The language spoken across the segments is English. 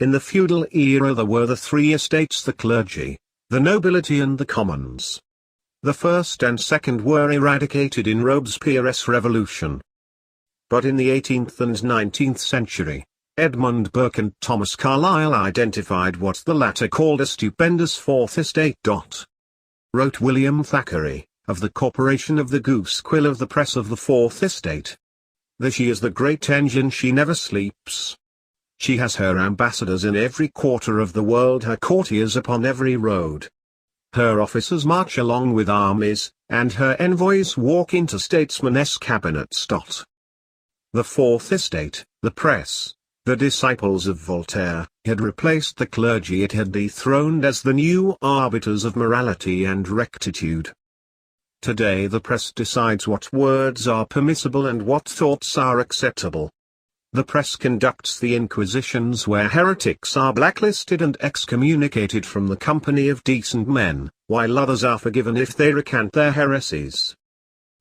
In the feudal era there were the three estates: the clergy, the nobility and the commons. The first and second were eradicated in Robespierre's revolution. But in the 18th and 19th century, Edmund Burke and Thomas Carlyle identified what the latter called a stupendous fourth estate. Wrote William Thackeray, of the corporation of the Goosequill of the press of the fourth estate. She is the great engine, she never sleeps. She has her ambassadors in every quarter of the world, her courtiers upon every road. Her officers march along with armies, and her envoys walk into statesmen's cabinets. The fourth estate, the press, the disciples of Voltaire, had replaced the clergy. It had dethroned as the new arbiters of morality and rectitude. Today the press decides what words are permissible and what thoughts are acceptable. The press conducts the inquisitions where heretics are blacklisted and excommunicated from the company of decent men, while others are forgiven if they recant their heresies.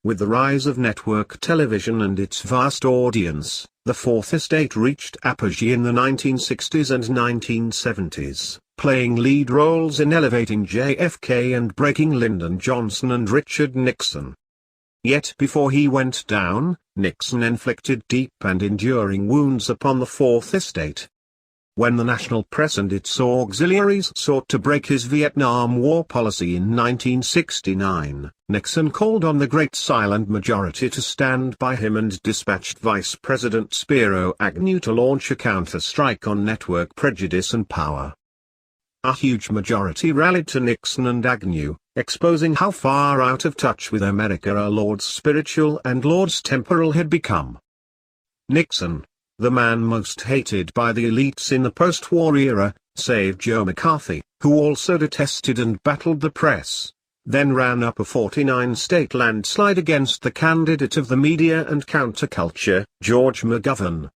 With the rise of network television and its vast audience, the Fourth Estate reached apogee in the 1960s and 1970s, playing lead roles in elevating JFK and breaking Lyndon Johnson and Richard Nixon. Yet before he went down, Nixon inflicted deep and enduring wounds upon the Fourth Estate. When the national press and its auxiliaries sought to break his Vietnam War policy in 1969, Nixon called on the Great Silent Majority to stand by him and dispatched Vice President Spiro Agnew to launch a counter-strike on network prejudice and power. A huge majority rallied to Nixon and Agnew, exposing how far out of touch with America our Lord's spiritual and Lord's temporal had become. Nixon, the man most hated by the elites in the post-war era, saved Joe McCarthy, who also detested and battled the press, then ran up a 49-state landslide against the candidate of the media and counterculture, George McGovern.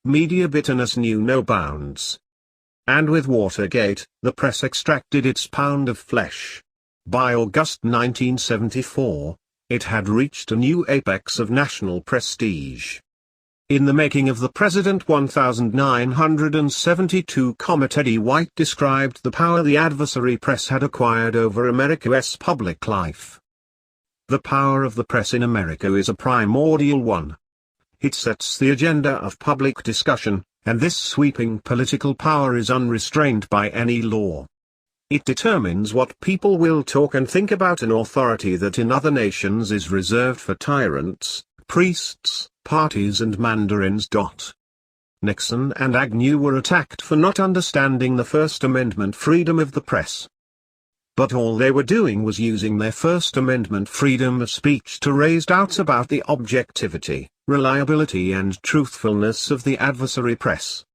Media bitterness knew no bounds. And with Watergate, the press extracted its pound of flesh. By August 1974, it had reached a new apex of national prestige. In The Making of the President 1972, Teddy White described the power the adversary press had acquired over America's public life. The power of the press in America is a primordial one. It sets the agenda of public discussion, and this sweeping political power is unrestrained by any law. It determines what people will talk and think about, an authority that in other nations is reserved for tyrants, priests, parties and mandarins. Nixon and Agnew were attacked for not understanding the First Amendment freedom of the press. But all they were doing was using their First Amendment freedom of speech to raise doubts about the objectivity, reliability and truthfulness of the adversary press.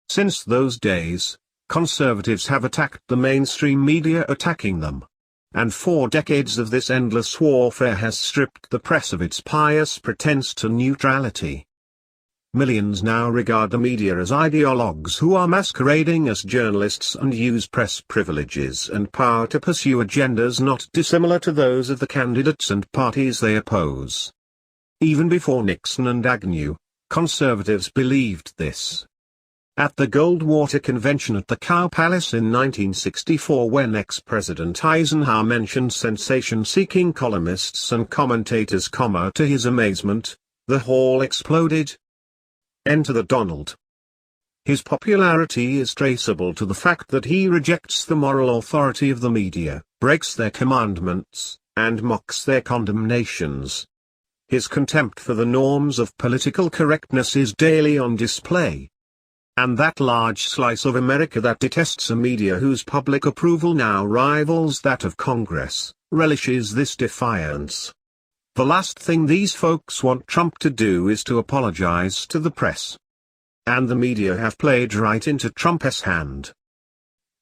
Since those days, conservatives have attacked the mainstream media attacking them. And 4 decades of this endless warfare has stripped the press of its pious pretense to neutrality. Millions now regard the media as ideologues who are masquerading as journalists and use press privileges and power to pursue agendas not dissimilar to those of the candidates and parties they oppose. Even before Nixon and Agnew, conservatives believed this. At the Goldwater Convention at the Cow Palace in 1964, when ex-President Eisenhower mentioned sensation-seeking columnists and commentators, to his amazement, the hall exploded. Enter the Donald. His popularity is traceable to the fact that he rejects the moral authority of the media, breaks their commandments, and mocks their condemnations. His contempt for the norms of political correctness is daily on display. And that large slice of America that detests a media whose public approval now rivals that of Congress, relishes this defiance. The last thing these folks want Trump to do is to apologize to the press. And the media have played right into Trump's hand.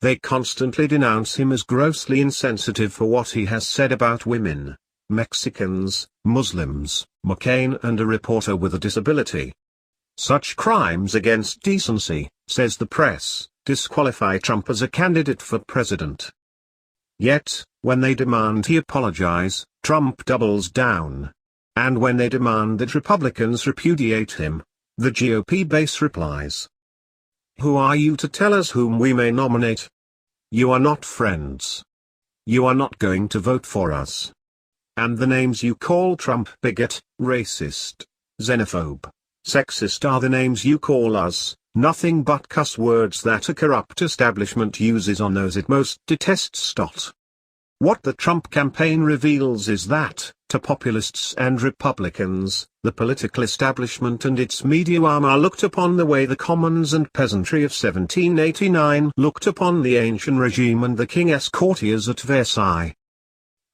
They constantly denounce him as grossly insensitive for what he has said about women, Mexicans, Muslims, McCain and a reporter with a disability. Such crimes against decency, says the press, disqualify Trump as a candidate for president. Yet, when they demand he apologize, Trump doubles down. And when they demand that Republicans repudiate him, the GOP base replies, Who are you to tell us whom we may nominate? You are not friends. You are not going to vote for us. And the names you call Trump, bigot, racist, xenophobe, sexist are the names you call us, nothing but cuss words that a corrupt establishment uses on those it most detests. What the Trump campaign reveals is that, to populists and Republicans, the political establishment and its media arm are looked upon the way the commons and peasantry of 1789 looked upon the ancient regime and the king's courtiers at Versailles.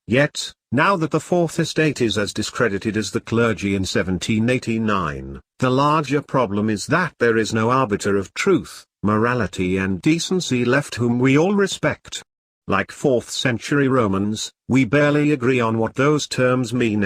Yet, now that the Fourth Estate is as discredited as the clergy in 1789, the larger problem is that there is no arbiter of truth, morality and decency left whom we all respect. Like 4th century Romans, we barely agree on what those terms mean